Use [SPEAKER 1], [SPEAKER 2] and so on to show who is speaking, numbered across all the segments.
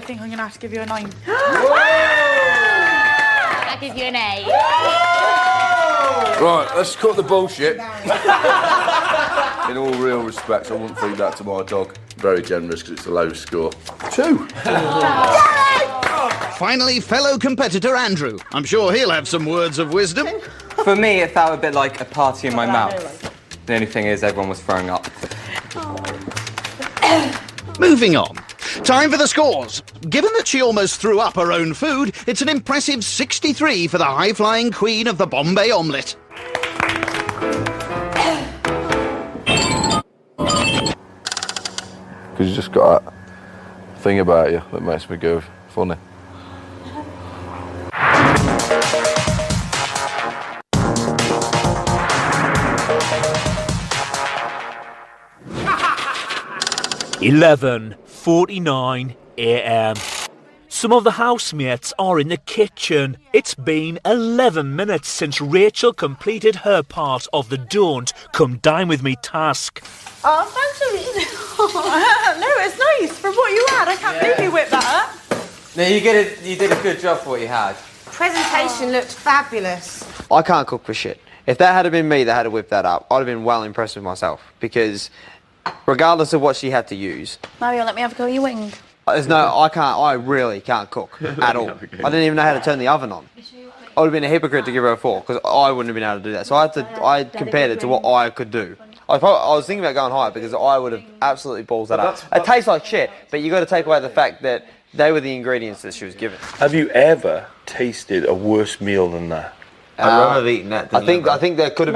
[SPEAKER 1] think I'm going to have to give you a 9.
[SPEAKER 2] I give you an 8.
[SPEAKER 3] Right, let's cut the bullshit. In all real respects, I wouldn't feed that to my dog. Very generous because it's a low score. 2.
[SPEAKER 4] Finally, fellow competitor Andrew. I'm sure he'll have some words of wisdom.
[SPEAKER 5] For me, it felt a bit like a party in my mouth. The only thing is, everyone was throwing up.
[SPEAKER 4] Moving on. Time for the scores. Given that she almost threw up her own food, it's an impressive 63 for the high-flying queen of the Bombay omelette.
[SPEAKER 3] Because you just got that thing about you that makes me go funny.
[SPEAKER 6] (11:49 a.m). Some of the housemates are in the kitchen. It's been 11 minutes since Rachel completed her part of the Don't Come Dine With Me task.
[SPEAKER 1] Oh, thanks for No, it's nice. From what you had, I can't believe you whipped that up.
[SPEAKER 5] No, you did a good job for what you had.
[SPEAKER 1] Presentation looked fabulous.
[SPEAKER 7] I can't cook for shit. If that had been me that had to whip that up, I'd have been well impressed with myself, because regardless of what she had to use...
[SPEAKER 2] Mario, let me have a go at your wing.
[SPEAKER 7] I really can't cook at all. I didn't even know how to turn the oven on. I would have been a hypocrite to give her a 4, because I wouldn't have been able to do that. So I compared it to what I could do. I was thinking about going higher, because I would have absolutely balls that up. It tastes like shit, but you got to take away the fact that they were the ingredients that she was given.
[SPEAKER 8] Have you ever tasted a worse meal than that?
[SPEAKER 7] I'd rather have eaten that. I think there could have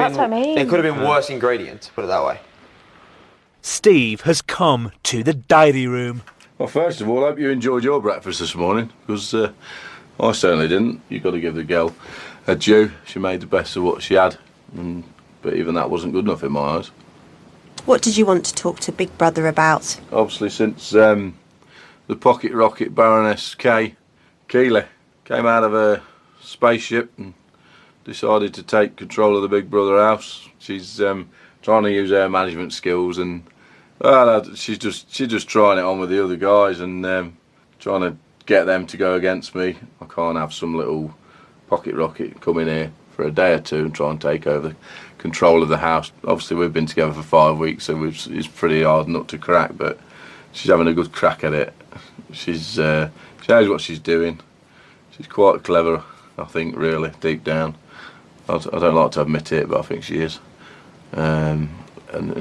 [SPEAKER 7] been worse ingredients. Put it that way.
[SPEAKER 6] Steve has come to the diary room.
[SPEAKER 3] Well, first of all, I hope you enjoyed your breakfast this morning, because I certainly didn't. You've got to give the girl a due. She made the best of what she had, but even that wasn't good enough in my eyes.
[SPEAKER 9] What did you want to talk to Big Brother about?
[SPEAKER 3] Obviously, since the pocket rocket Baroness Keeley came out of her spaceship and decided to take control of the Big Brother house, she's trying to use her management skills, and she's just trying it on with the other guys and trying to get them to go against me. I can't have some little pocket rocket come in here for a day or two and try and take over control of the house. Obviously, we've been together for 5 weeks, so it's pretty hard nut to crack, but she's having a good crack at it. She knows what she's doing. She's quite clever, I think, really, deep down. I don't like to admit it, but I think she is. And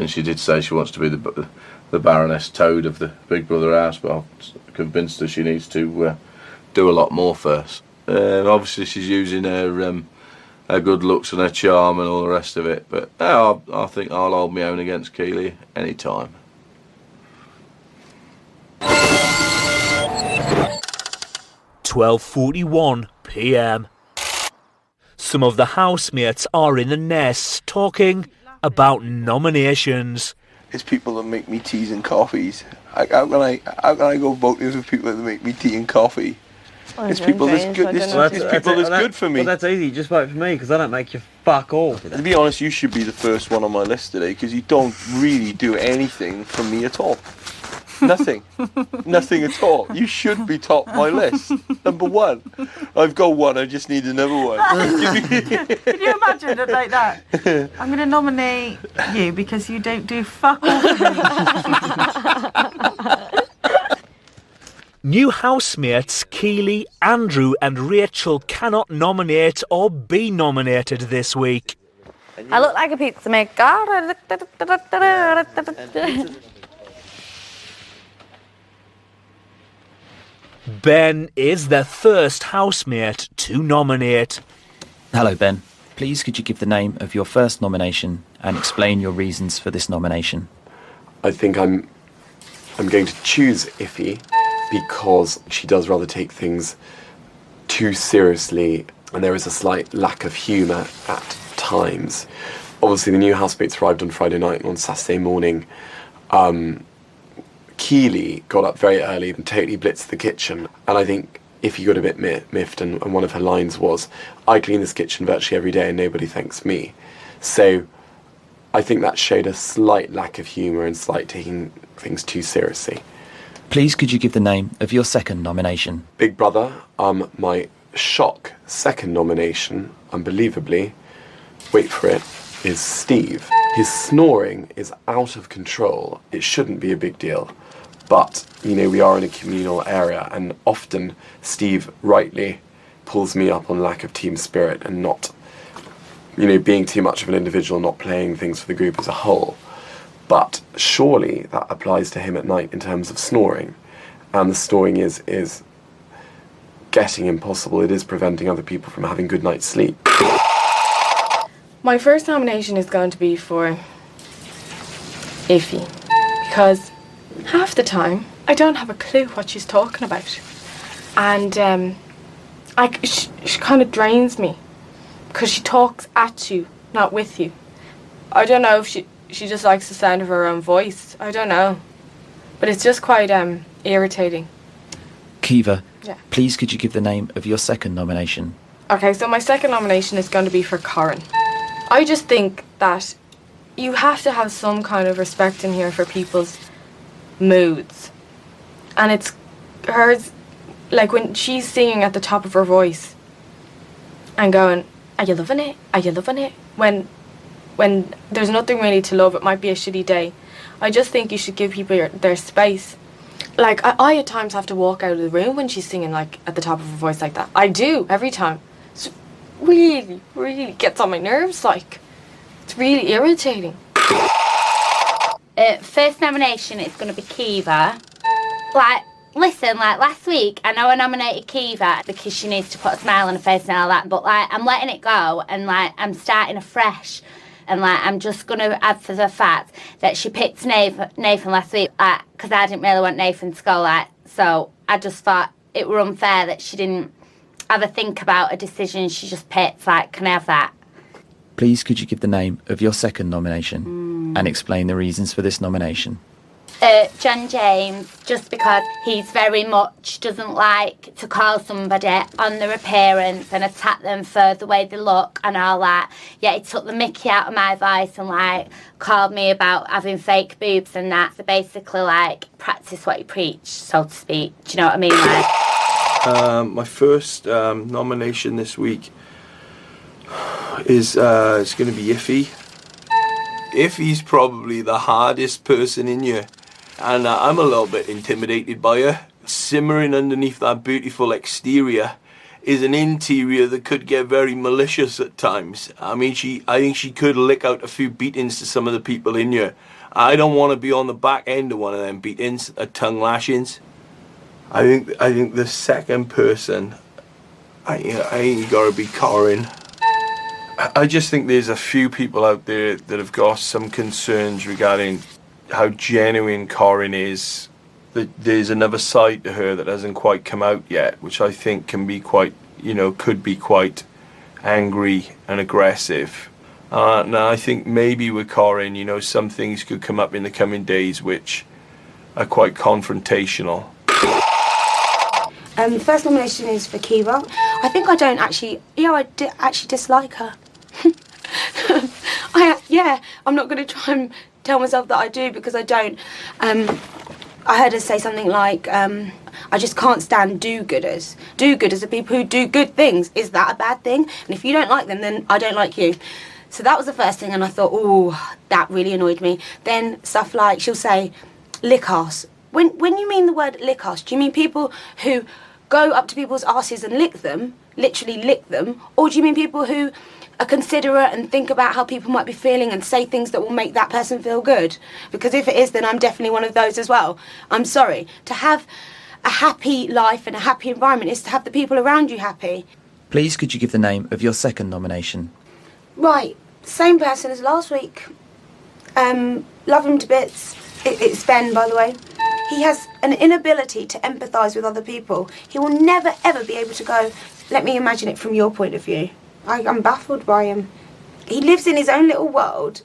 [SPEAKER 3] she did say she wants to be the Baroness Toad of the Big Brother house, but I'm convinced her she needs to do a lot more first. Obviously, she's using her good looks and her charm and all the rest of it, but I think I'll hold my own against Keeley any time.
[SPEAKER 6] 12:41 p.m. Some of the housemates are in the nest talking about nominations.
[SPEAKER 8] It's people that make me teas and coffees. How can I go voting with people that make me tea and coffee? It's people that's good. It's people that's good for me.
[SPEAKER 10] Well, that's easy. Just vote for me, because I don't make you fuck all.
[SPEAKER 8] To be honest, you should be the first one on my list today, because you don't really do anything for me at all. Nothing. Nothing at all. You should be top my list. Number 1. I've got 1, I just need another one.
[SPEAKER 1] Can you imagine it like that? I'm going to nominate you because you don't do fuck all for me.
[SPEAKER 6] New housemates Keeley, Andrew and Rachel cannot nominate or be nominated this week.
[SPEAKER 2] I look like a pizza maker.
[SPEAKER 6] Ben is the first housemate to nominate.
[SPEAKER 11] Hello, Ben. Please could you give the name of your first nomination and explain your reasons for this nomination?
[SPEAKER 12] I think I'm going to choose Iffy because she does rather take things too seriously, and there is a slight lack of humour at times. Obviously, the new housemates arrived on Friday night, and on Saturday morning, Keeley got up very early and totally blitzed the kitchen, and I think Iffy got a bit miffed, and one of her lines was, "I clean this kitchen virtually every day and nobody thanks me." So I think that showed a slight lack of humour and slight taking things too seriously.
[SPEAKER 11] Please could you give the name of your second nomination?
[SPEAKER 12] Big Brother, my shock second nomination, unbelievably, wait for it, is Steve. His snoring is out of control. It shouldn't be a big deal. But, you know, we are in a communal area, and often Steve rightly pulls me up on lack of team spirit and not, you know, being too much of an individual, not playing things for the group as a whole. But surely that applies to him at night in terms of snoring. And the snoring is getting impossible. It is preventing other people from having good night's sleep.
[SPEAKER 13] My first nomination is going to be for Iffy, because half the time I don't have a clue what she's talking about, and she kind of drains me because she talks at you, not with you. I don't know if she just likes the sound of her own voice. I don't know, but it's just quite irritating.
[SPEAKER 11] Kiva,
[SPEAKER 13] Yeah.
[SPEAKER 11] please could you give the name of your second nomination?
[SPEAKER 13] Okay, so my second nomination is going to be for Corin. I just think that you have to have some kind of respect in here for people's moods. And it's hers, like when she's singing at the top of her voice and going, "Are you loving it? Are you loving it?" When there's nothing really to love, it might be a shitty day. I just think you should give people their space. Like, I at times have to walk out of the room when she's singing, like, at the top of her voice like that. I do, every time. It's really, really gets on my nerves, like. It's really irritating.
[SPEAKER 2] First nomination is going to be Kiva. Like, listen, like, last week, I know I nominated Kiva because she needs to put a smile on her face and all that, but, like, I'm letting it go and, like, I'm starting afresh. And, like, I'm just going to add for the fact that she picked Nathan last week, because I didn't really want Nathan to go, like, so I just thought it were unfair that she didn't have a think about a decision she just picked. Like, can I have that?
[SPEAKER 11] Please could you give the name of your second nomination and explain the reasons for this nomination?
[SPEAKER 2] John James, just because he's very much doesn't like to call somebody on their appearance and attack them for the way they look and all that. Yeah, he took the mickey out of my voice and, like, called me about having fake boobs and that. So basically, like, practice what you preach, so to speak. Do you know what I mean? Like,
[SPEAKER 3] my first nomination this week is it's going to be Iffy. Iffy's probably the hardest person in here, and I'm a little bit intimidated by her. Simmering underneath that beautiful exterior is an interior that could get very malicious at times. I mean, I think she could lick out a few beatings to some of the people in here. I don't want to be on the back end of one of them beatings, tongue lashings. I think the second person, I think you gotta be Corin. I just think there's a few people out there that have got some concerns regarding how genuine Corin is. That there's another side to her that hasn't quite come out yet, which I think can be quite, could be quite angry and aggressive. Now I think maybe with Corin, some things could come up in the coming days which are quite confrontational.
[SPEAKER 14] The first nomination is for Kiva. I think I don't actually, I actually dislike her. I'm not going to try and tell myself that I do, because I don't. I heard her say something like, I just can't stand do-gooders. Do-gooders are people who do good things. Is that a bad thing? And if you don't like them, then I don't like you. So that was the first thing, and I thought, oh, that really annoyed me. Then stuff like, she'll say, lick arse. When you mean the word lick arse, do you mean people who go up to people's arses and lick them, literally lick them, or do you mean people who are considerate and think about how people might be feeling and say things that will make that person feel good? Because if it is, then I'm definitely one of those as well. I'm sorry. To have a happy life and a happy environment is to have the people around you happy.
[SPEAKER 11] Please could you give the name of your second nomination?
[SPEAKER 14] Right, same person as last week. Love him to bits. It's Ben, by the way. He has an inability to empathise with other people. He will never, ever be able to go, let me imagine it from your point of view. I'm baffled by him. He lives in his own little world.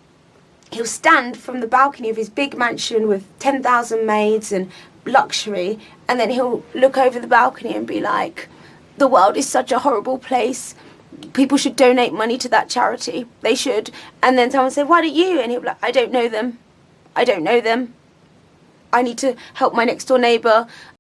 [SPEAKER 14] He'll stand from the balcony of his big mansion with 10,000 maids and luxury, and then he'll look over the balcony and be like, the world is such a horrible place. People should donate money to that charity. They should. And then someone will say, why don't you? And he'll be like, I don't know them. I don't know them. I need to help my next door neighbour.